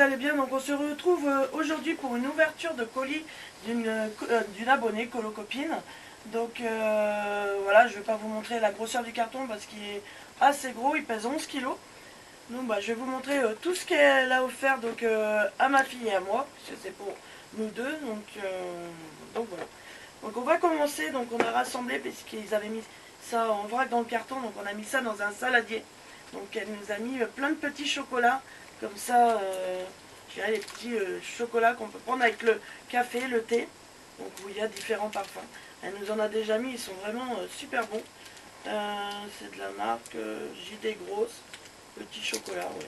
vous allez bien. Donc on se retrouve aujourd'hui pour une ouverture de colis d'une abonnée, Colocopine. Donc voilà, je ne vais pas vous montrer la grosseur du carton parce qu'il est assez gros, il pèse 11 kilos. Donc je vais vous montrer tout ce qu'elle a offert donc, à ma fille et à moi, puisque c'est pour nous deux. Donc voilà. Donc on va commencer, donc on a rassemblé, puisqu'ils avaient mis ça en vrac dans le carton, donc on a mis ça dans un saladier. Donc elle nous a mis plein de petits chocolats, comme ça, je dirais les petits chocolats qu'on peut prendre avec le café, le thé, donc où il y a différents parfums. Elle nous en a déjà mis, ils sont vraiment super bons. C'est de la marque JD Grosse, petits chocolats, oui.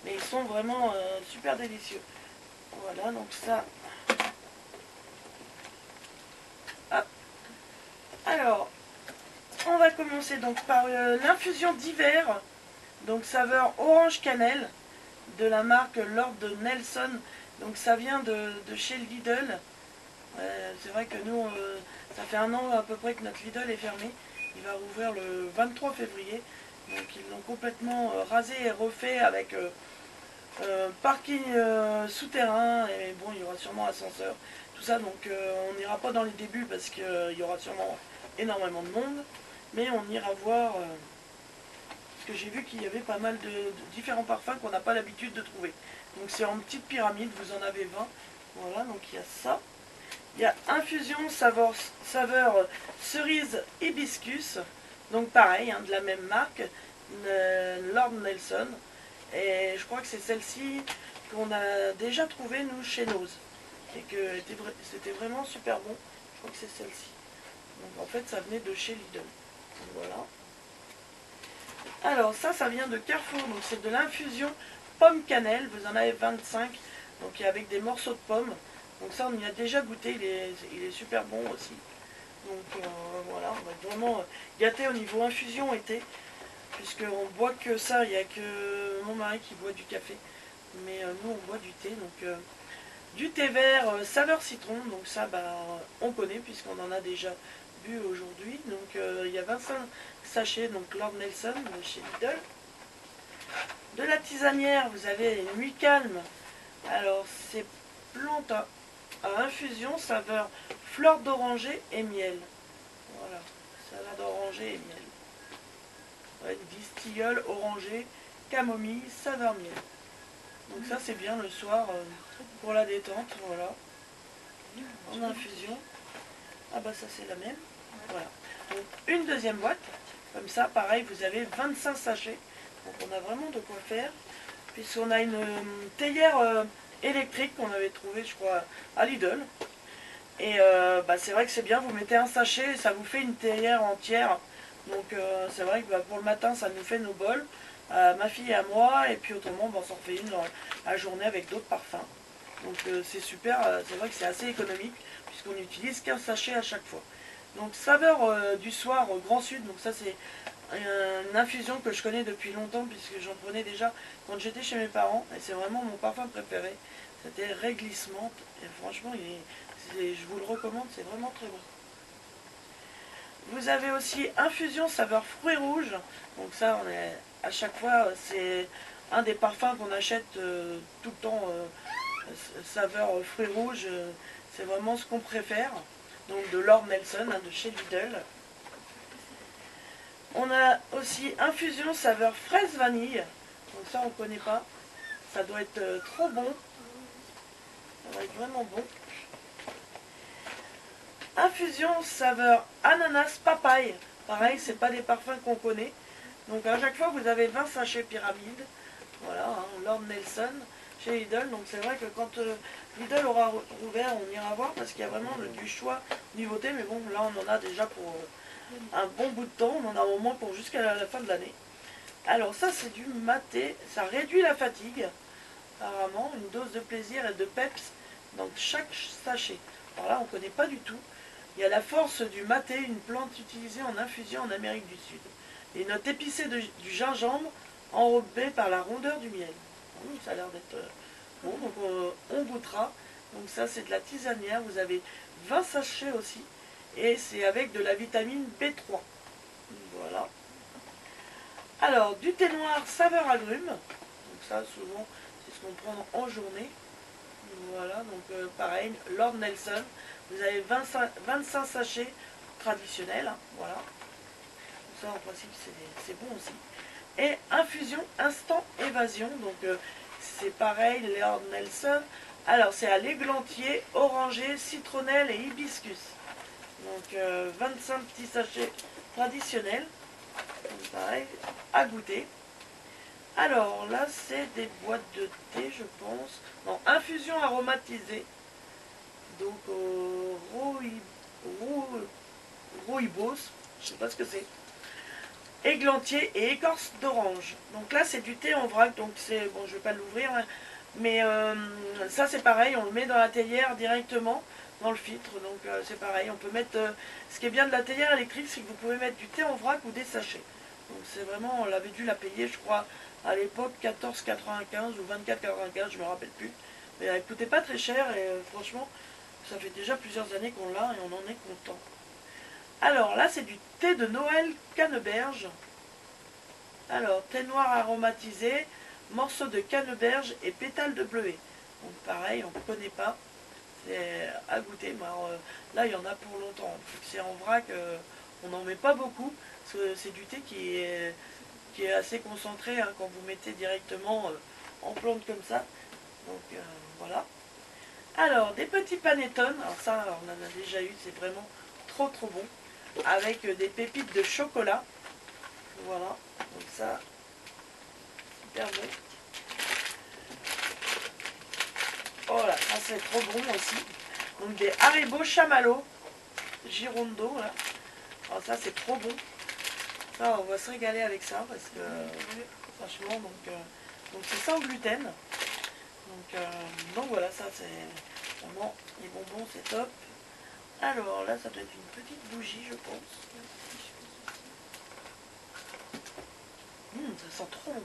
Mais ils sont vraiment super délicieux. Voilà, donc ça. Hop. Alors, on va commencer donc par l'infusion d'hiver, donc saveur orange cannelle, de la marque Lord Nelson. Donc ça vient de chez Lidl. C'est vrai que nous, ça fait un an à peu près que notre Lidl est fermé. Il va rouvrir le 23 février. Donc ils l'ont complètement rasé et refait avec parking souterrain. Et bon, il y aura sûrement ascenseur. Tout ça, donc on n'ira pas dans les débuts parce qu'il y aura sûrement énormément de monde. Mais on ira voir... parce que j'ai vu qu'il y avait pas mal de différents parfums qu'on n'a pas l'habitude de trouver. Donc c'est en petite pyramide, vous en avez 20. Voilà, donc il y a ça. Il y a infusion saveur cerise hibiscus. Donc pareil, hein, de la même marque, Lord Nelson. Et je crois que c'est celle-ci qu'on a déjà trouvée nous chez Nose. Et que c'était vraiment super bon. Je crois que c'est celle-ci. Donc en fait ça venait de chez Lidl. Donc, voilà. Alors ça vient de Carrefour, donc c'est de l'infusion pomme cannelle, vous en avez 25, donc avec des morceaux de pommes. Donc ça on y a déjà goûté, il est super bon aussi. Donc voilà, on va être vraiment gâté au niveau infusion été, puisqu'on boit que ça, il n'y a que mon mari qui boit du café, mais nous on boit du thé, donc du thé vert saveur citron, donc ça on connaît puisqu'on en a déjà bu aujourd'hui. Donc il y a 25 sachets, donc Lord Nelson de chez Lidl. De la tisanière, vous avez les nuits calmes. Alors c'est plante à infusion, saveur fleur d'oranger et miel. Voilà, saveur d'oranger et miel. Ouais, distilleul, orangé, camomille, saveur miel. Donc ça c'est bien le soir pour la détente, voilà. En infusion. Ah bah ça c'est la même. Voilà. Donc une deuxième boîte. Comme ça, pareil, vous avez 25 sachets. Donc on a vraiment de quoi faire. Puisqu'on a une théière électrique qu'on avait trouvée, je crois, à Lidl. Et c'est vrai que c'est bien, vous mettez un sachet et ça vous fait une théière entière. Donc c'est vrai que pour le matin, ça nous fait nos bols. Ma fille et à moi. Et puis autrement, on s'en refait une dans la journée avec d'autres parfums. Donc c'est super, c'est vrai que c'est assez économique. Puisqu'on n'utilise qu'un sachet à chaque fois. Donc saveur du soir au Grand Sud, donc ça c'est une infusion que je connais depuis longtemps puisque j'en prenais déjà quand j'étais chez mes parents et c'est vraiment mon parfum préféré. C'était Réglissement et franchement je vous le recommande, c'est vraiment très bon. Vous avez aussi infusion saveur fruits rouges, donc ça on est à chaque fois c'est un des parfums qu'on achète tout le temps, saveur fruits rouges, c'est vraiment ce qu'on préfère. Donc de Lord Nelson, hein, de chez Lidl. On a aussi infusion saveur fraise vanille. Donc ça on ne connaît pas. Ça doit être trop bon. Ça va être vraiment bon. Infusion saveur ananas papaye. Pareil, c'est pas des parfums qu'on connaît. Donc à chaque fois vous avez 20 sachets pyramide. Voilà, hein, Lord Nelson chez Lidl. Donc c'est vrai que quand Lidl aura rouvert, on ira voir parce qu'il y a vraiment du choix niveau thé. Mais bon, là on en a déjà pour un bon bout de temps. On en a au moins pour jusqu'à la fin de l'année. Alors ça c'est du maté. Ça réduit la fatigue. Apparemment, une dose de plaisir et de peps dans chaque sachet. Alors là on ne connaît pas du tout. Il y a la force du maté, une plante utilisée en infusion en Amérique du Sud. Les notes épicées du gingembre enrobées par la rondeur du miel. Ça a l'air d'être bon, donc on goûtera. Donc ça c'est de la tisanière, vous avez 20 sachets aussi. Et c'est avec de la vitamine B3. Voilà. Alors, du thé noir saveur agrumes. Donc ça souvent c'est ce vont prendre en journée. Voilà, donc pareil, Lord Nelson, vous avez 25 sachets traditionnels, hein, voilà. Ça en principe c'est bon aussi. Et infusion instant évasion, donc c'est pareil, Lord Nelson. Alors c'est à l'églantier, oranger, citronnelle et hibiscus. Donc 25 petits sachets traditionnels, donc pareil, à goûter. Alors là c'est des boîtes de thé je pense. Non, infusion aromatisée. Donc rooibos, je sais pas ce que c'est. Églantier et écorce d'orange. Donc là c'est du thé en vrac, donc c'est bon, je vais pas l'ouvrir, hein, mais ça c'est pareil, on le met dans la théière directement dans le filtre, donc c'est pareil, on peut mettre. Ce qui est bien de la théière électrique, c'est que vous pouvez mettre du thé en vrac ou des sachets. Donc c'est vraiment, on avait dû la payer, je crois, à l'époque 14,95 ou 24,95, je me rappelle plus. Mais elle coûtait pas très cher et franchement, ça fait déjà plusieurs années qu'on l'a et on en est content. Alors là, c'est du thé de Noël canneberge. Alors, thé noir aromatisé, morceaux de canneberge et pétales de bleuet. Donc pareil, on ne connaît pas. C'est à goûter. Mais alors, là, il y en a pour longtemps. C'est en vrac, on n'en met pas beaucoup. C'est du thé qui est assez concentré hein, quand vous mettez directement en plante comme ça. Donc voilà. Alors, des petits panettone. Alors ça, on en a déjà eu. C'est vraiment trop trop bon. Avec des pépites de chocolat. Voilà, donc ça, super bon. Voilà, ça c'est trop bon aussi. Donc des Haribo Chamallow, Girondo, là. Alors ça c'est trop bon. Ça, on va se régaler avec ça parce que, franchement, donc c'est sans gluten. Donc voilà, ça c'est vraiment, les bonbons c'est top. Alors là, ça doit être une petite bougie, je pense. Ça sent trop bon.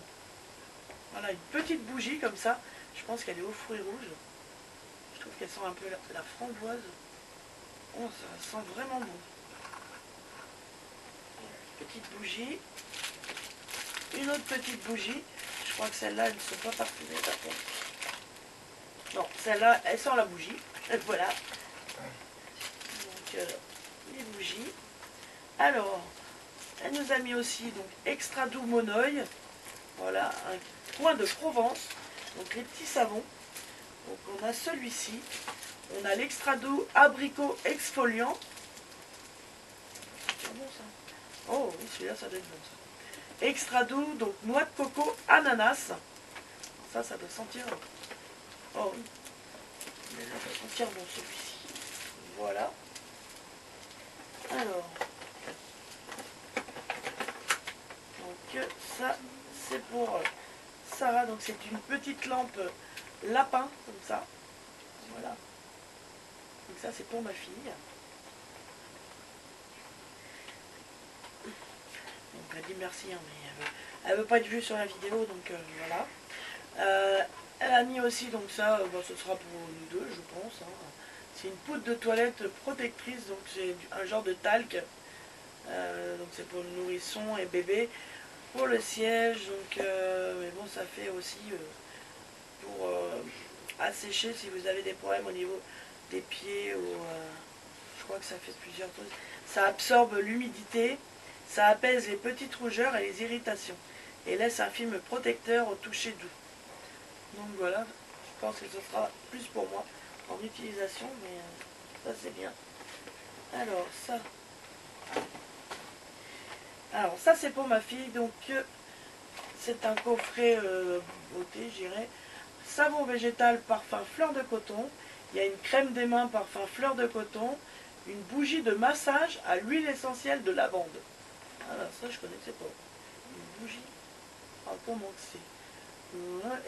Voilà, une petite bougie comme ça. Je pense qu'elle est aux fruits rouges. Je trouve qu'elle sent un peu la framboise. Oh, ça sent vraiment bon. Petite bougie. Une autre petite bougie. Je crois que celle-là, elles ne sont pas parfumées par contre. Non, celle-là, elle sent la bougie. Voilà. Donc, les bougies. Alors, elle nous a mis aussi donc extra doux monoeil. Voilà, un coin de Provence. Donc les petits savons. Donc on a celui-ci. On a l'extra doux abricot exfoliant. C'est bon ça. Oh oui, celui-là ça doit être bon ça. Extra doux, donc noix de coco, ananas. Ça doit sentir. Oh oui. Mais là, ça doit sentir bon celui-ci. Voilà. Alors. Donc ça, c'est pour Sarah. Donc c'est une petite lampe lapin, comme ça. Voilà. Donc ça c'est pour ma fille. Donc elle dit merci, hein, mais elle veut pas être vue sur la vidéo, donc voilà. Elle a mis aussi, donc ça, ce sera pour nous deux, je pense. Hein. C'est une poudre de toilette protectrice, donc c'est un genre de talc. Donc c'est pour le nourrisson et bébé. Pour le siège, donc, mais bon, ça fait aussi pour assécher si vous avez des problèmes au niveau des pieds ou je crois que ça fait plusieurs choses. Ça absorbe l'humidité, ça apaise les petites rougeurs et les irritations et laisse un film protecteur au toucher doux. Donc voilà, je pense que ce sera plus pour moi en utilisation, mais ça c'est bien. Alors ça c'est pour ma fille, donc c'est un coffret beauté, j'irais. Savon végétal parfum fleur de coton. Il y a une crème des mains parfum fleur de coton. Une bougie de massage à l'huile essentielle de lavande. Alors ça je connaissais pas. Une bougie. Ah, comment que c'est?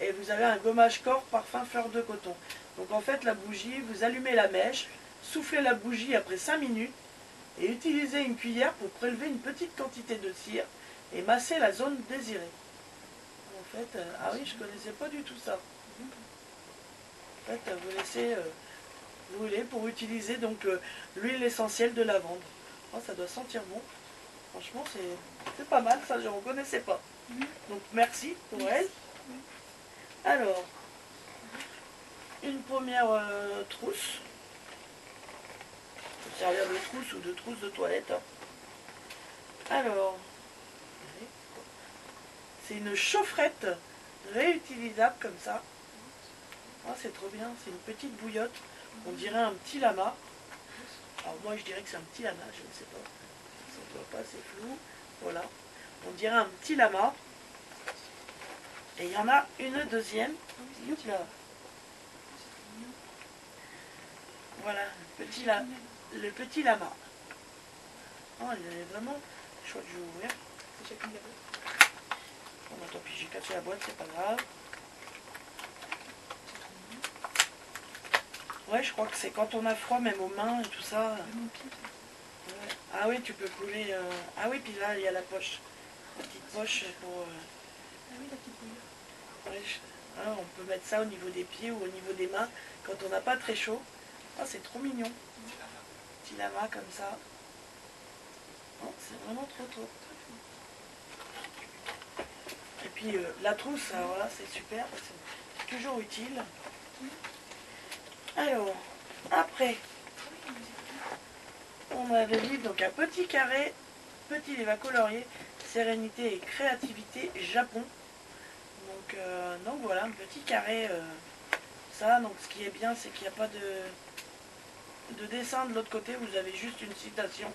Et vous avez un gommage corps parfum fleur de coton. Donc en fait la bougie, vous allumez la mèche, soufflez la bougie après 5 minutes et utilisez une cuillère pour prélever une petite quantité de cire et masser la zone désirée. En fait, ah oui, je connaissais pas du tout ça. En fait, vous laissez brûler pour utiliser donc l'huile essentielle de lavande. Oh, ça doit sentir bon. Franchement, c'est pas mal, ça je ne connaissais pas. Donc merci pour elle. Alors, une première trousse. Ça peut servir de trousse ou de trousse de toilette. Hein. Alors, c'est une chaufferette réutilisable comme ça. Oh, c'est trop bien, c'est une petite bouillotte. On dirait un petit lama. Alors moi je dirais que c'est un petit lama, je ne sais pas. Ça ne voit pas, c'est flou. Voilà. On dirait un petit lama. Et il y en a une deuxième. Youpla. Voilà, le petit lama. Oh, il est vraiment chouette, je vais ouvrir. Bon, bah, tant pis, j'ai cassé la boîte, c'est pas grave. Ouais, je crois que c'est quand on a froid, même aux mains et tout ça. Ouais. Ah oui, tu peux couler. Ah oui, puis là, il y a la poche. La petite poche pour. Ah oui, la petite bouillotte. Ouais, ah, on peut mettre ça au niveau des pieds ou au niveau des mains quand on n'a pas très chaud. Ah, c'est trop mignon. Petit lama comme ça. Oh, c'est vraiment trop trop. Et puis la trousse, alors là, c'est super. C'est toujours utile. Alors, après, on a le livre, donc un petit carré, petit livre à colorier, sérénité et créativité Japon. Donc voilà, un petit carré, ça. Donc ce qui est bien, c'est qu'il n'y a pas de dessin de l'autre côté, vous avez juste une citation.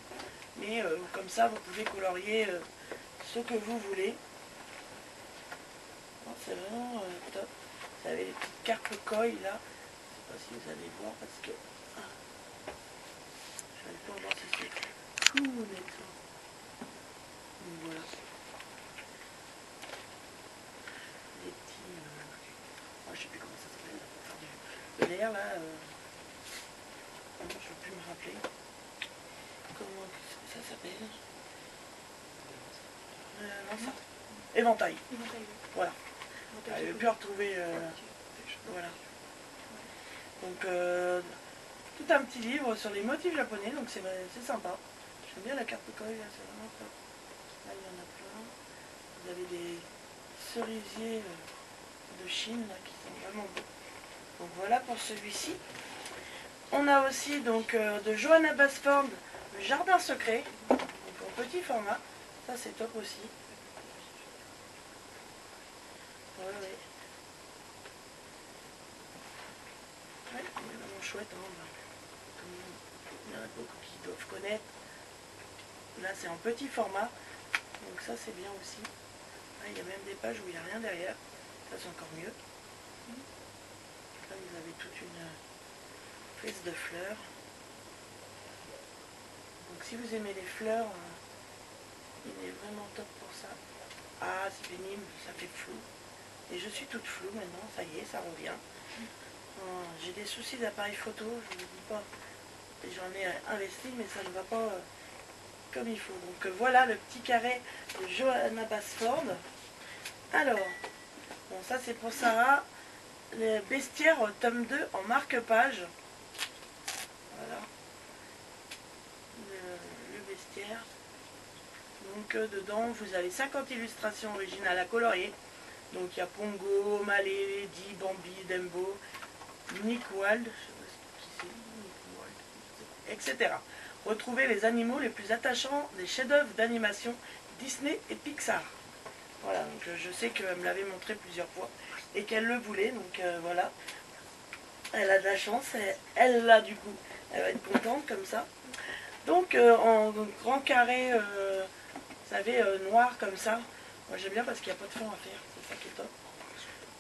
Mais comme ça, vous pouvez colorier ce que vous voulez. C'est vraiment top. Vous avez les petites cartes koi là. Je ne sais pas si vous allez voir parce que... je vais pas voir si c'est tout honnêtement. Donc voilà. Les petits... je ne sais plus comment ça s'appelle. Pour faire de l'air là. Je ne peux plus me rappeler. Comment ça s'appelle non, ça. Éventail. Voilà. Je n'avais plus retrouver. Voilà. Donc, tout un petit livre sur les motifs japonais, donc c'est sympa. J'aime bien la carte de Koi, là, c'est vraiment top. Là, il y en a plein. Vous avez des cerisiers de Chine, là, qui sont vraiment beaux. Donc voilà pour celui-ci. On a aussi donc de Johanna Basford, le jardin secret, donc en petit format. Ça, c'est top aussi. Ouais, ouais. Ouais, il est vraiment chouette, hein, comme il y en a beaucoup qui doivent connaître. Là, c'est en petit format, donc ça, c'est bien aussi. Là, il y a même des pages où il n'y a rien derrière. Ça, c'est encore mieux. Là, vous avez toute une frise de fleurs. Donc, si vous aimez les fleurs, il est vraiment top pour ça. Ah, c'est pénible, ça fait flou. Et je suis toute floue maintenant, ça y est, ça revient. J'ai des soucis d'appareil photo, je ne vous dis pas. J'en ai investi, mais ça ne va pas comme il faut. Donc voilà le petit carré de Johanna Basford. Alors, bon, ça c'est pour Sarah. Le bestiaire tome 2 en marque-page. Voilà. Le bestiaire. Donc dedans, vous avez 50 illustrations originales à colorier. Donc il y a Pongo, Malé, Lady, Bambi, Dembo, Nick Wilde, etc. Retrouvez les animaux les plus attachants des chefs-d'œuvre d'animation Disney et Pixar. Voilà, donc je sais qu'elle me l'avait montré plusieurs fois et qu'elle le voulait, donc voilà. Elle a de la chance, elle l'a du coup, elle va être contente comme ça. Donc en grand carré, vous savez, noir comme ça. Moi j'aime bien parce qu'il n'y a pas de fond à faire, c'est ça qui est top.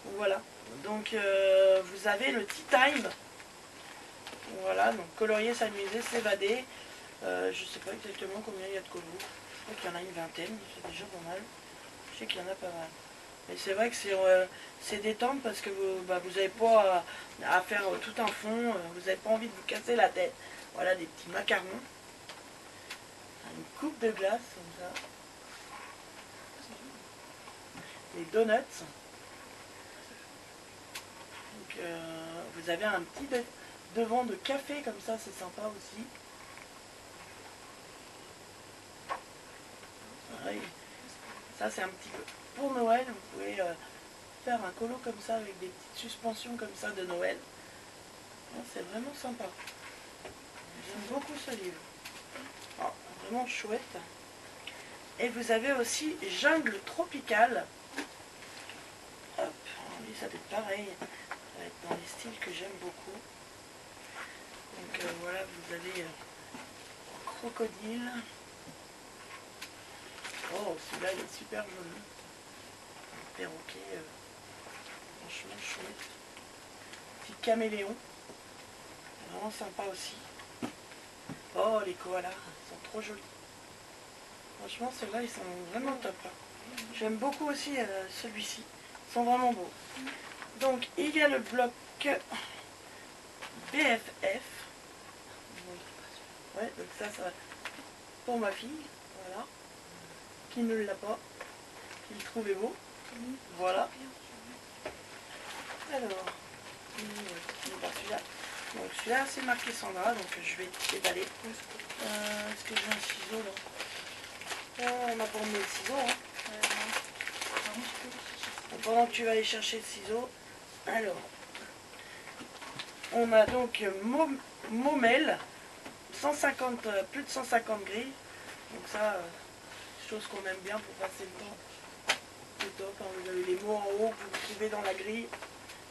Donc, voilà, donc vous avez le Tea Time. Voilà, donc colorier, s'amuser, s'évader. Je ne sais pas exactement combien il y a de colos. Je crois qu'il y en a une vingtaine, c'est déjà pas mal. Je sais qu'il y en a pas mal. Mais c'est vrai que c'est détente parce que vous n'avez pas à faire tout un fond, vous n'avez pas envie de vous casser la tête. Voilà, des petits macarons. Une coupe de glace comme ça. Des donuts. Donc, vous avez un petit devant de café comme ça, c'est sympa aussi. Oui. Ça c'est un petit peu pour Noël, vous pouvez faire un colo comme ça avec des petites suspensions comme ça de Noël. C'est vraiment sympa. J'aime beaucoup ce livre. Oh, vraiment chouette. Et vous avez aussi Jungle Tropicale. Hop, lui ça va être pareil. Ça va être dans les styles que j'aime beaucoup. Donc voilà, vous avez Crocodile. Oh, celui-là il est super joli. Un perroquet, franchement chouette. Petit caméléon. Vraiment sympa aussi. Oh, les koalas, ils sont trop jolis. Franchement, ceux-là, ils sont vraiment top. J'aime beaucoup aussi celui-ci. Ils sont vraiment beaux. Donc, il y a le bloc BFF. Ouais, donc ça va pour ma fille. Voilà. Qui ne l'a pas. Qui le trouvait beau. Voilà. Alors, celui-là. Donc celui-là, c'est marqué Sandra, donc je vais étaler. Est-ce que j'ai un ciseau là? On n'a pas mis le ciseau. Hein. Donc, pendant que tu vas aller chercher le ciseau, alors, on a donc Momel, 150, plus de 150 grilles. Donc ça, chose qu'on aime bien pour passer le temps. C'est top, hein. Vous avez les mots en haut que vous trouvez dans la grille.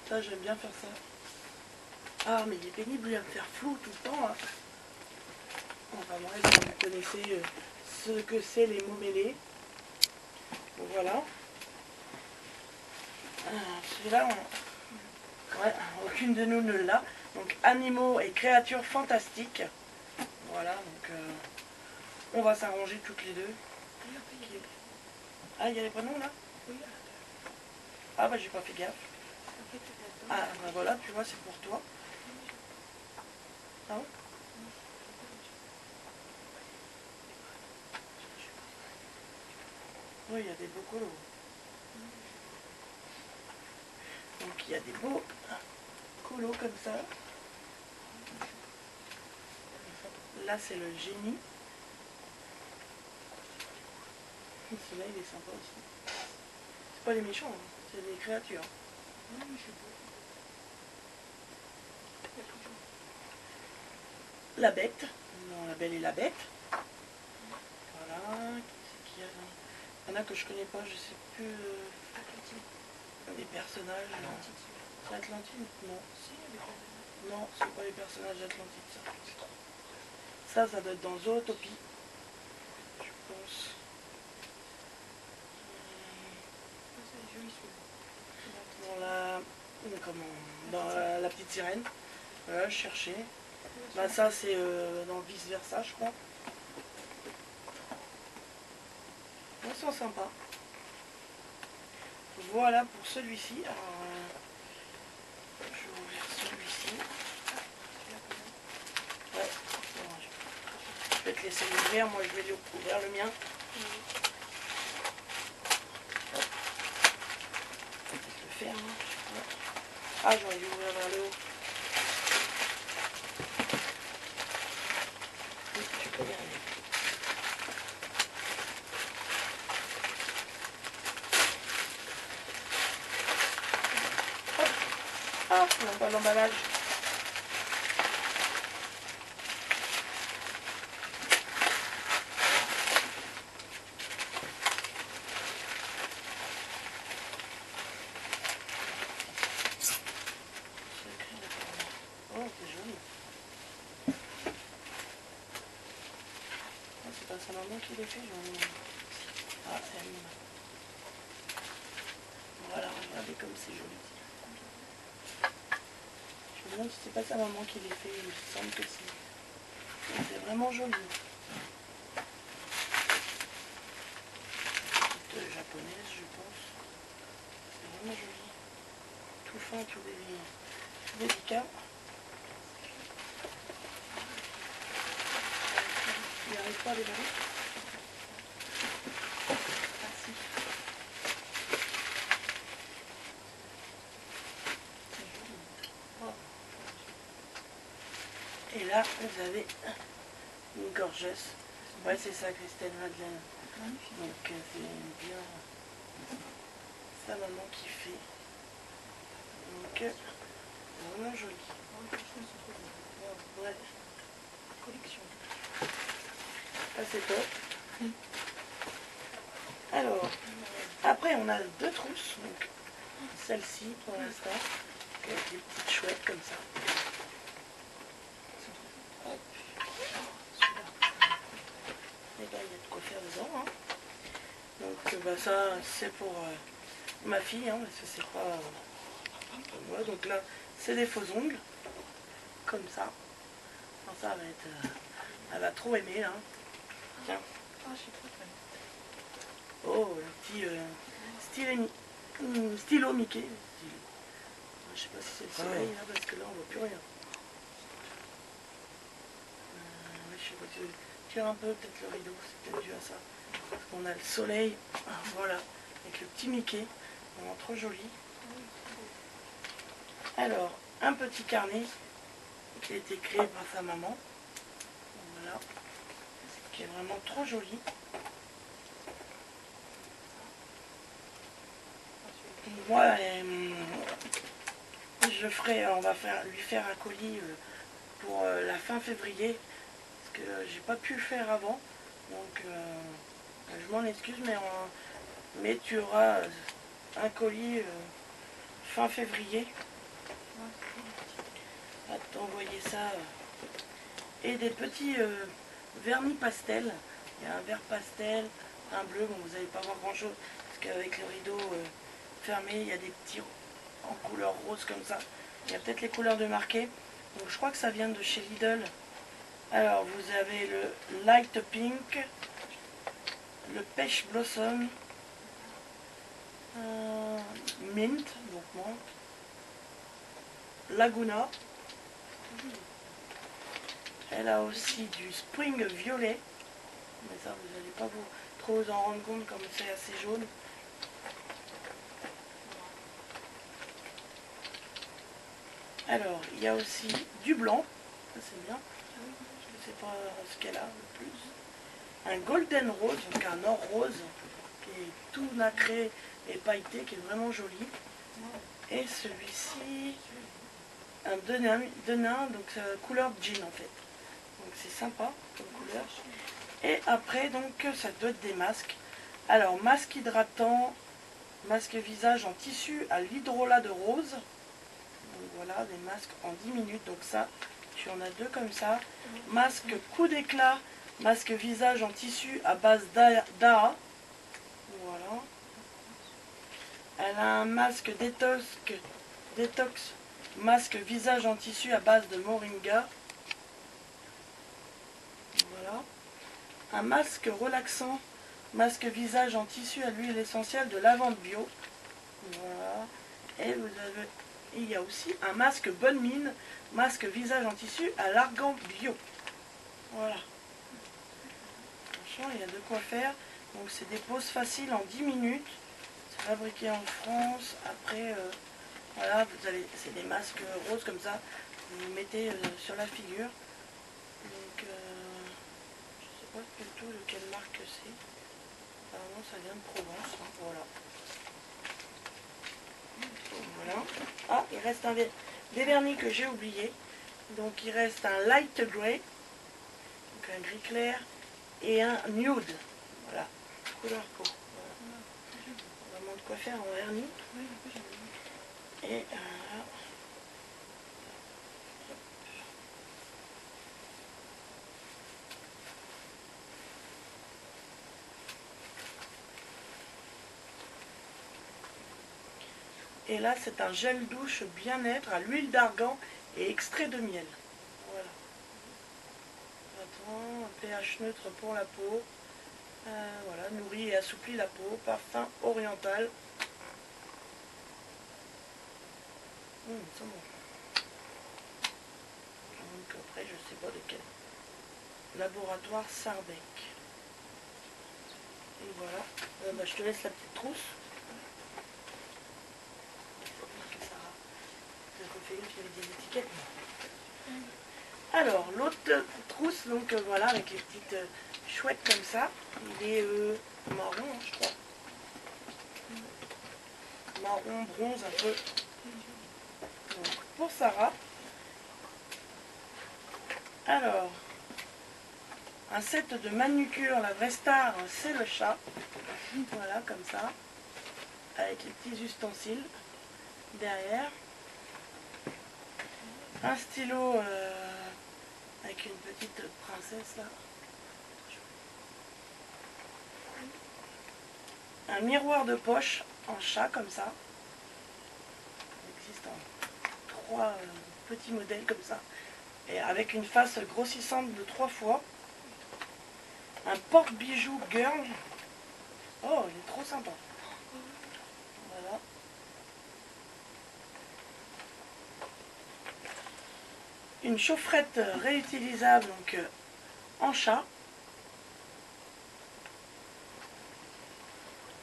Ça, j'aime bien faire ça. Ah, mais il est pénible, il va me faire flou tout le temps. Hein. Enfin bref, vous connaissez ce que c'est les mots mêlés. Donc voilà. Celui-là, ouais, aucune de nous ne l'a. Donc animaux et créatures fantastiques. Voilà, donc on va s'arranger toutes les deux. Ah, il y a les prénoms là? Ah bah j'ai pas fait gaffe. Ah bah voilà, tu vois, c'est pour toi. Ah ouais? Oui, il y a des beaux colos. Donc il y a des beaux colos comme ça. Là c'est le génie. Celui-là il est sympa aussi. C'est pas les méchants, hein. C'est des créatures. La bête. Non, la belle et la bête. Voilà. Qu'est-ce qu'il y a là? Il y en a que je connais pas, je sais plus. Les personnages. C'est Atlantide? Non. Non, c'est pas les personnages d'Atlantide, ça. Ça doit être dans Zootopie. Je pense. Dans la petite sirène. Voilà, je cherchais. Bah ça c'est dans Vice Versa, je crois. Ils sont sympas. Voilà pour celui-ci. Je vais ouvrir celui-ci. Ouais. Je vais te laisser l'ouvrir. Moi je vais ouvrir le mien. Je vais le faire. Hein. Ah, j'aurais dû ouvrir vers le haut. Oui, tu peux y arriver. Hop. Ah, on n'a pas l'emballage. Oh, c'est joli. C'est pas sa maman qui l'a fait, Ah, elle. Voilà, regardez comme c'est joli. Je me demande si c'est pas sa maman qui l'a fait, il me semble que si. C'est vraiment joli. Petite japonaise, je pense. C'est vraiment joli. Tout fin, tout délicat. Il n'arrive pas à les barrer. Et là, vous avez une gorgeuse. Ouais, c'est ça, Christelle Madeleine. Donc, c'est bien sa maman qui fait. Donc, C'est vraiment joli. Ouais. Collection. Ah, c'est top. Alors, après on a deux trousses, donc celle-ci pour l'instant, avec des petites chouettes comme ça. Hop. Et ben il y a de quoi faire dedans. Hein. Donc bah, ça c'est pour ma fille, hein, parce que c'est pas pour moi. Donc là c'est des faux ongles, comme ça. Alors, ça va être, elle va trop aimer. Hein. Tiens. Ah, je sais pas. Oh, le petit stylo Mickey. Je sais pas si c'est le soleil là, parce que là on voit plus rien. Ouais, je sais pas, tu tires un peu peut-être le rideau, c'est peut-être dû à ça. Parce qu'on a le soleil, voilà, avec le petit Mickey, vraiment trop joli. Alors, un petit carnet qui a été créé par sa maman. Voilà, qui est vraiment trop joli. Moi, on va lui faire un colis pour la fin février, parce que j'ai pas pu le faire avant, donc je m'en excuse, mais tu auras un colis fin février. À t'envoyer ça et des petits vernis pastel. Il y a un vert pastel, un bleu. Bon, vous n'allez pas voir grand chose parce qu'avec le rideau fermé, il y a des petits en couleur rose comme ça. Il y a peut-être les couleurs de marqué. Donc je crois que ça vient de chez Lidl. Alors vous avez le light pink, le pêche blossom, mint, donc menthe, laguna. Elle a aussi du spring violet, mais ça vous n'allez pas trop vous en rendre compte comme c'est assez jaune. Alors il y a aussi du blanc, ça c'est bien, je ne sais pas ce qu'elle a le plus. Un golden rose, donc un or rose, qui est tout nacré et pailleté, qui est vraiment joli. Et celui-ci, un denim, donc couleur jean en fait. Donc c'est sympa comme couleur. Et après, donc, ça doit être des masques. Alors, masque hydratant, masque visage en tissu à l'hydrolat de rose. Donc voilà, des masques en 10 minutes. Donc ça, tu en as deux comme ça. Masque coup d'éclat, masque visage en tissu à base d'AA. Voilà. Elle a un masque détox, masque visage en tissu à base de moringa. Voilà. Un masque relaxant, masque visage en tissu à l'huile essentielle de lavande bio. Voilà. Et il y a aussi un masque bonne mine, masque visage en tissu à l'argan bio. Voilà. Franchement, il y a de quoi faire. Donc c'est des poses faciles en 10 minutes. C'est fabriqué en France. Après, voilà, c'est des masques roses comme ça. Vous mettez sur la figure. Donc, je sais pas du tout de quelle marque c'est. Apparemment, ça vient de Provence. Hein, voilà. Voilà. Ah, il reste des vernis que j'ai oublié. Donc, il reste un light grey, donc un gris clair, et un nude. Voilà, couleur peau. Voilà. Vraiment de quoi faire en vernis. Et et là, c'est un gel douche bien-être à l'huile d'argan et extrait de miel. Voilà. Attends, un pH neutre pour la peau. Voilà, nourrit et assouplit la peau. Parfum oriental. C'est bon. Donc après, je sais pas de quel. Laboratoire Sarbec. Et voilà. Bah, je te laisse la petite trousse. Fait qu'il y avait des étiquettes. Alors, l'autre trousse, donc voilà, avec les petites chouettes comme ça. Il est marron, hein, je crois. Marron, bronze, un peu. Donc, pour Sarah. Alors, un set de manucure, la vraie star, c'est le chat. Voilà, comme ça. Avec les petits ustensiles derrière. Un stylo avec une petite princesse là. Un miroir de poche en chat comme ça. Il existe en 3 petits modèles comme ça. Et avec une face grossissante de 3 fois. Un porte-bijoux girl. Oh, il est trop sympa. Voilà. Une chaufferette réutilisable donc en chat.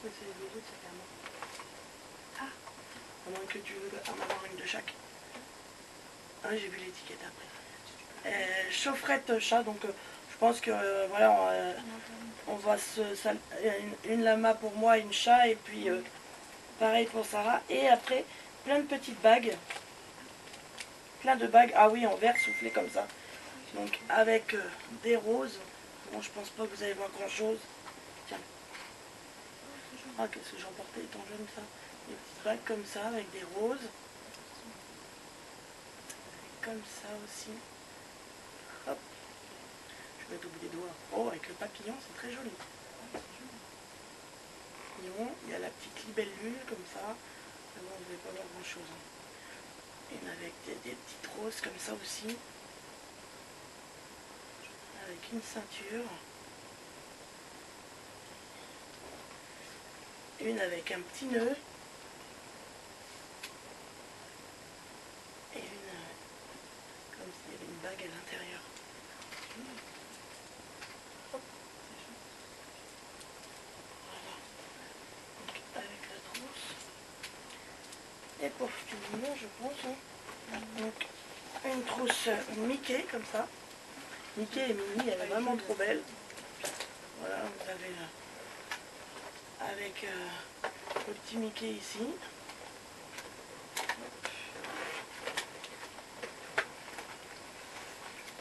C'est les autres, c'est à moi. Ah, à moins que tu veux en avoir une de chaque. Ah, j'ai vu l'étiquette après. Chaufferette chat, donc je pense que voilà, on va une lama pour moi, une chat, et puis pareil pour Sarah. Et après, plein de petites bagues. Plein de bagues, ah oui, en verre soufflé comme ça. Donc avec des roses. Bon, je pense pas que vous allez voir grand chose. Tiens. Ah, qu'est-ce que j'en portais étant jeune ça. Des petites bagues comme ça avec des roses. Comme ça aussi. Hop. Je vais mettre au bout des doigts. Oh, avec le papillon, c'est très joli. Il y a la petite libellule comme ça. Mais bon, vous ne pas voir grand chose. Et avec des petites roses comme ça aussi. Avec une ceinture. Une avec un petit nœud. Et une comme s'il y avait une bague à l'intérieur. Voilà. Donc avec la trousse. Et pour finir, je pense. Donc une trousse Mickey comme ça. Mickey et Minnie, elle est vraiment trop belle. Voilà, vous avez avec le petit Mickey ici.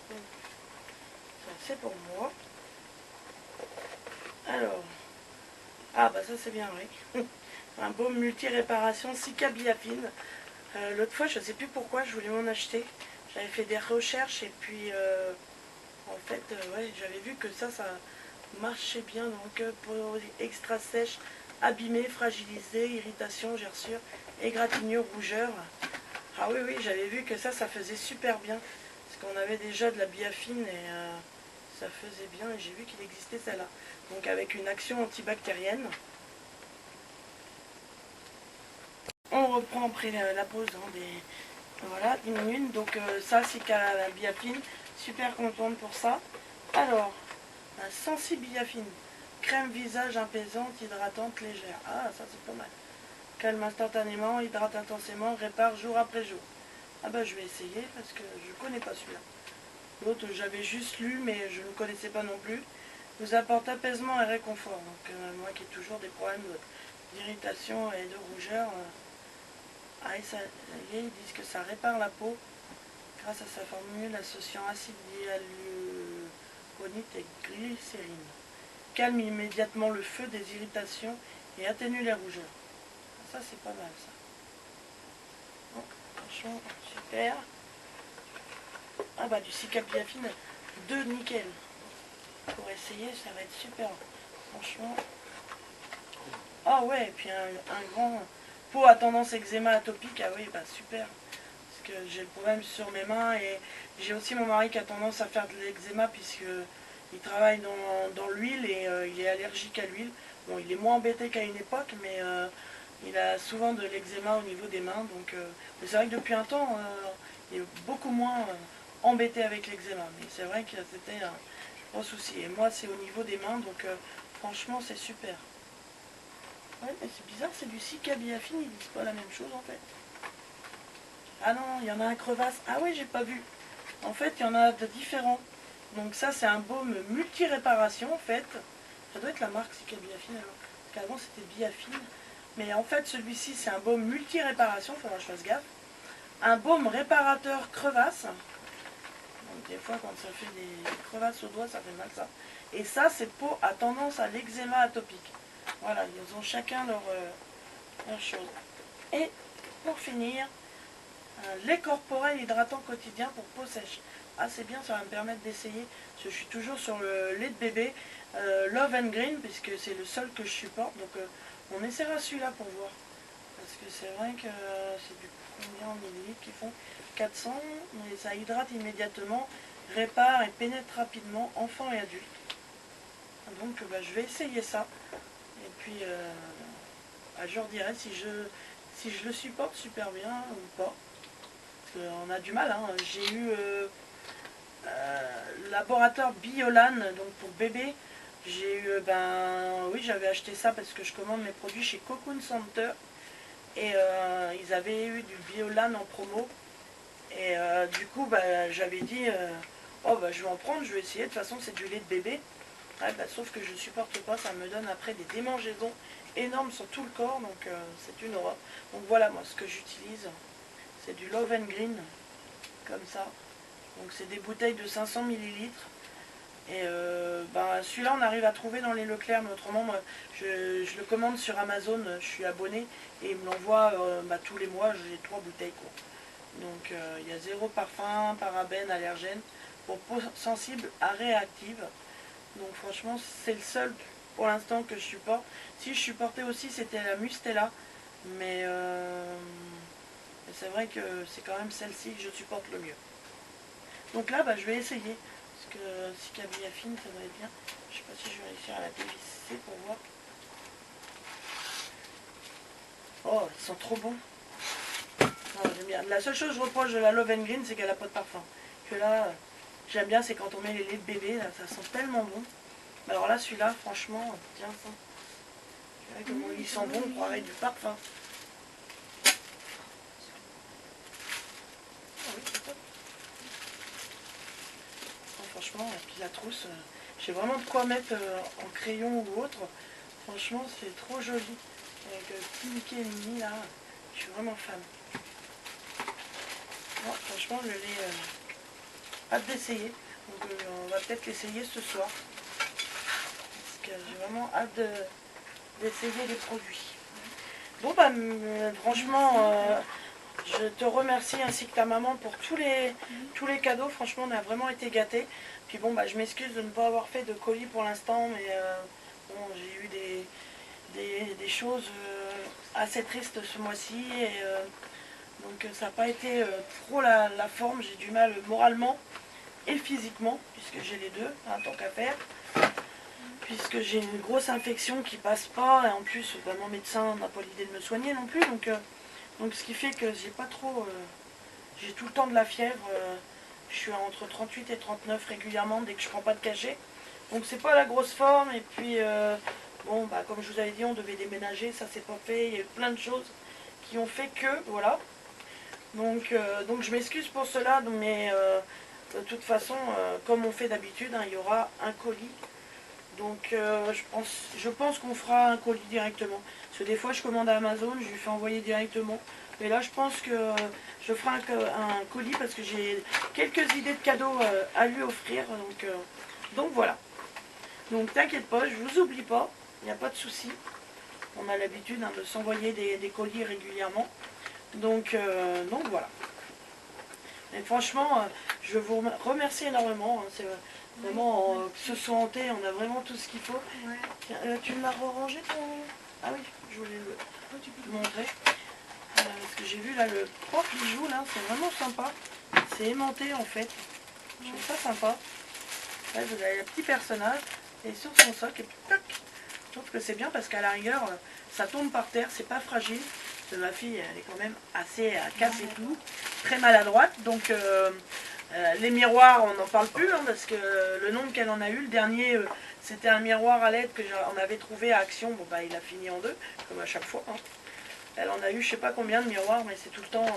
Ça c'est pour moi. Alors, ah bah ça c'est bien, oui. Un baume multi-réparation Cica Biafine. L'autre fois, je ne sais plus pourquoi, je voulais m'en acheter. J'avais fait des recherches et puis en fait, ouais, j'avais vu que ça marchait bien. Donc pour extra sèche, abîmé, fragilisé, irritation, gerçure, égratignure, rougeur. Ah oui, oui, j'avais vu que ça faisait super bien. Parce qu'on avait déjà de la biafine et ça faisait bien. Et j'ai vu qu'il existait celle-là. Donc avec une action antibactérienne. On reprend après la pause voilà, 10 minutes. Donc ça, c'est qu'à la biafine. Super contente pour ça. Alors, la Sensi Biafine. Crème visage apaisante, hydratante, légère. Ah, ça c'est pas mal. Calme instantanément, hydrate intensément, répare jour après jour. Ah bah je vais essayer parce que je connais pas celui-là. L'autre j'avais juste lu mais je ne connaissais pas non plus. Vous apporte apaisement et réconfort. Donc moi qui ai toujours des problèmes d'irritation et de rougeur. Ah, et ça, ils disent que ça répare la peau grâce à sa formule associant acide hyaluronique et glycérine. Calme immédiatement le feu des irritations et atténue les rougeurs. Ça c'est pas mal ça. Bon, franchement, super. Ah bah du Cica Biafine, 2 nickel. Pour essayer, ça va être super. Franchement. Ah ouais, et puis un grand peau à tendance eczéma atopique, ah oui, bah super. Parce que j'ai le problème sur mes mains et j'ai aussi mon mari qui a tendance à faire de l'eczéma puisque il travaille dans l'huile et il est allergique à l'huile. Bon, il est moins embêté qu'à une époque, mais il a souvent de l'eczéma au niveau des mains. Donc, mais c'est vrai que depuis un temps, il est beaucoup moins embêté avec l'eczéma. Mais c'est vrai que c'était un gros souci. Et moi, c'est au niveau des mains, donc franchement, c'est super. Ouais, mais c'est bizarre, c'est du Cica Biafine, ils disent pas la même chose en fait. Ah non, il y en a un crevasse. Ah oui, j'ai pas vu. En fait, il y en a de différents. Donc ça, c'est un baume multi-réparation en fait. Ça doit être la marque Cica Biafine alors. Parce qu'avant, c'était Biafine. Mais en fait, celui-ci, c'est un baume multi-réparation, il faudra que je fasse gaffe. un baume réparateur crevasse. Donc des fois quand ça fait des crevasses au doigt, ça fait mal ça. Et ça, c'est peau à tendance à l'eczéma atopique. Voilà, ils ont chacun leur chose. Et pour finir, un lait corporel hydratant quotidien pour peau sèche. Ah c'est bien, ça va me permettre d'essayer, parce que je suis toujours sur le lait de bébé, Love and Green, puisque c'est le seul que je supporte. Donc on essaiera celui-là pour voir. Parce que c'est vrai que c'est du combien en millilitres qu'ils font 400, mais ça hydrate immédiatement, répare et pénètre rapidement, enfants et adultes. Donc je vais essayer ça. Et puis je leur dirai si je le supporte super bien ou pas. Parce qu'on a du mal. Hein. J'ai eu laboratoire Biolan, donc pour bébé. J'ai eu, oui, j'avais acheté ça parce que je commande mes produits chez Cocoon Center. Et ils avaient eu du Biolan en promo. Et du coup, j'avais dit, je vais en prendre, je vais essayer. De toute façon, c'est du lait de bébé. Ouais, sauf que je supporte pas, ça me donne après des démangeaisons énormes sur tout le corps. Donc c'est une horreur. Donc voilà, moi, ce que j'utilise, c'est du Love and Green. Comme ça. Donc c'est des bouteilles de 500 millilitres. Et celui-là on arrive à trouver dans les Leclerc, mais autrement moi, je le commande sur Amazon, je suis abonné et il me l'envoie tous les mois, j'ai 3 bouteilles quoi. Donc il y a zéro parfum, parabènes, allergènes, pour peau sensible à réactive. Donc franchement c'est le seul pour l'instant que je supporte. Si je supportais aussi c'était la Mustela, mais c'est vrai que c'est quand même celle-ci que je supporte le mieux. Donc là je vais essayer. Parce que si Camille affine, ça va être bien. Je sais pas si je vais réussir à la dévisser pour voir. Oh, ils sont trop bons. Oh, j'aime bien. La seule chose que je reproche de la Love and Green, c'est qu'elle n'a pas de parfum. Que là, j'aime bien, c'est quand on met les laits de bébé, là, ça sent tellement bon. Alors là, celui-là, franchement, tiens ça. Tu vois comment ils sont bons, on croirait du parfum. Franchement, et puis la trousse, j'ai vraiment de quoi mettre en crayon ou autre. Franchement, c'est trop joli. Avec le petit Mickey et Minnie là, je suis vraiment fan. Bon, franchement, je l'ai hâte d'essayer. Donc on va peut-être l'essayer ce soir. Parce que j'ai vraiment hâte d'essayer les produits. Bon franchement, je te remercie ainsi que ta maman pour tous les cadeaux. Franchement, on a vraiment été gâtés. Puis bon, je m'excuse de ne pas avoir fait de colis pour l'instant, mais bon, j'ai eu des choses assez tristes ce mois-ci. Et donc ça n'a pas été trop la forme. J'ai du mal moralement et physiquement, puisque j'ai les deux, hein, tant qu'à faire. Puisque j'ai une grosse infection qui passe pas. Et en plus, mon médecin n'a pas l'idée de me soigner non plus. Donc ce qui fait que j'ai pas trop... j'ai tout le temps de la fièvre. Je suis entre 38 et 39 régulièrement dès que je prends pas de cachet. Donc c'est pas la grosse forme. Et puis comme je vous avais dit, on devait déménager. Ça s'est pas fait. Il y a eu plein de choses qui ont fait que... Voilà. Donc je m'excuse pour cela. Mais de toute façon, comme on fait d'habitude, il y aura un colis. Donc je pense qu'on fera un colis directement. Parce que des fois je commande à Amazon, je lui fais envoyer directement. Mais là je pense que je ferai un colis parce que j'ai quelques idées de cadeaux à lui offrir. Donc voilà. Donc t'inquiète pas, je vous oublie pas, il n'y a pas de souci. On a l'habitude de s'envoyer des colis régulièrement. Donc voilà. Mais franchement, je vous remercie énormément. C'est vraiment, que ce soit hanté, on a vraiment tout ce qu'il faut. Ouais. Tiens, tu m'as rangé ton... Ah oui, je voulais le montrer. Parce que j'ai vu là le prof bijou, là, c'est vraiment sympa. C'est aimanté en fait. Je trouve ça sympa. Là, vous avez le petit personnage. Et sur son socle, et puis tac. Je trouve que c'est bien parce qu'à la rigueur, ça tombe par terre, c'est pas fragile. Parce que ma fille, elle est quand même assez casse et tout. Très maladroite. Donc... les miroirs, on n'en parle plus, parce que le nombre qu'elle en a eu, le dernier, c'était un miroir à LED qu'on avait trouvé à Action. Bon, il a fini en deux, comme à chaque fois. Hein. Elle en a eu je sais pas combien de miroirs, mais c'est tout le temps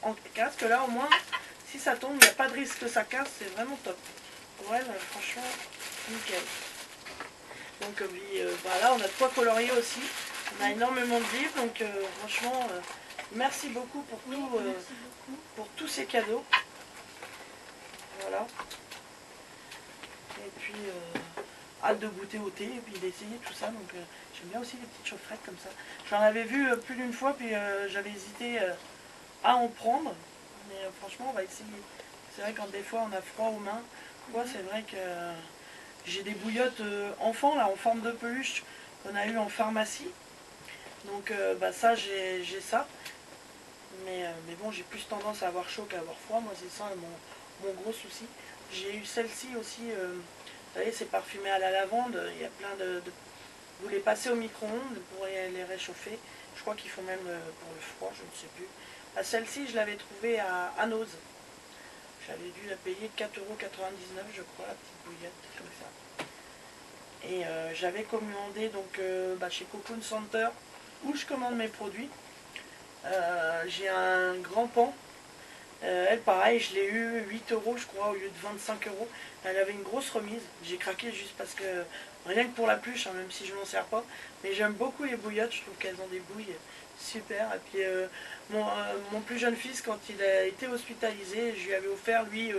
en casse. Que là, au moins, si ça tombe, il n'y a pas de risque que ça casse, c'est vraiment top. Pour elle, franchement, nickel. Donc, là, on a de quoi colorier aussi. On a énormément de livres, donc franchement, merci beaucoup pour, Oui, tout, merci beaucoup. pour tous ces cadeaux. Voilà. Et puis, hâte de goûter au thé et puis d'essayer tout ça. Donc, j'aime bien aussi les petites chaufferettes comme ça. J'en avais vu plus d'une fois, puis j'avais hésité à en prendre. Mais franchement, on va essayer. C'est vrai quand des fois on a froid aux mains, quoi, c'est vrai que j'ai des bouillottes enfants là en forme de peluche qu'on a eu en pharmacie. Donc bah, ça j'ai ça. Mais bon, j'ai plus tendance à avoir chaud qu'à avoir froid. Moi c'est ça mon gros souci. J'ai eu celle-ci aussi, vous savez, c'est parfumé à la lavande. Il y a plein vous les passez au micro-ondes pour les réchauffer. Je crois qu'ils font même pour le froid, je ne sais plus. Ah, celle-ci, je l'avais trouvée à Anoz. J'avais dû la payer 4,99 €, je crois, la petite bouillette, comme ça. Et j'avais commandé donc bah, chez Cocoon Center, où je commande mes produits. J'ai un grand pan. Elle, pareil, je l'ai eu 8 € je crois, au lieu de 25 €. Elle avait une grosse remise. J'ai craqué juste parce que, rien que pour la pluche, hein, même si je m'en sers pas. Mais j'aime beaucoup les bouillottes, je trouve qu'elles ont des bouilles super. Et puis, mon plus jeune fils, quand il a été hospitalisé, je lui avais offert, lui,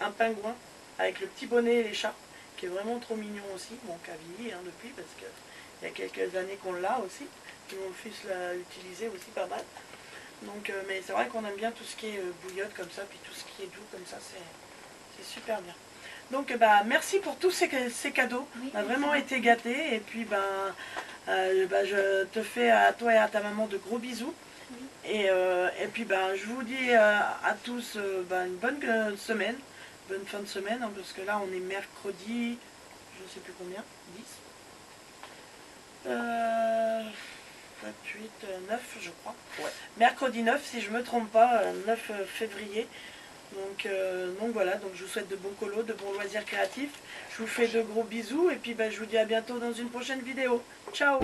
un pingouin avec le petit bonnet et l'écharpe, qui est vraiment trop mignon aussi. Bon, qui a vieilli hein, depuis, parce qu'il y a quelques années qu'on l'a aussi. Et mon fils l'a utilisé aussi pas mal. Donc, mais c'est vrai qu'on aime bien tout ce qui est bouillotte comme ça, puis tout ce qui est doux comme ça, c'est super bien. Donc bah, merci pour tous ces cadeaux, Oui, on a vraiment été gâtés, et puis bah, je te fais à toi et à ta maman de gros bisous. oui. Et puis bah, je vous dis à tous bah, une bonne semaine, bonne fin de semaine, hein, parce que là on est mercredi, je ne sais plus combien, 10 28, 9 je crois. Ouais. Mercredi 9 si je me trompe pas, 9 février. Donc voilà, donc je vous souhaite de bons colos, de bons loisirs créatifs. Je vous fais de gros bisous et puis bah, je vous dis à bientôt dans une prochaine vidéo. Ciao!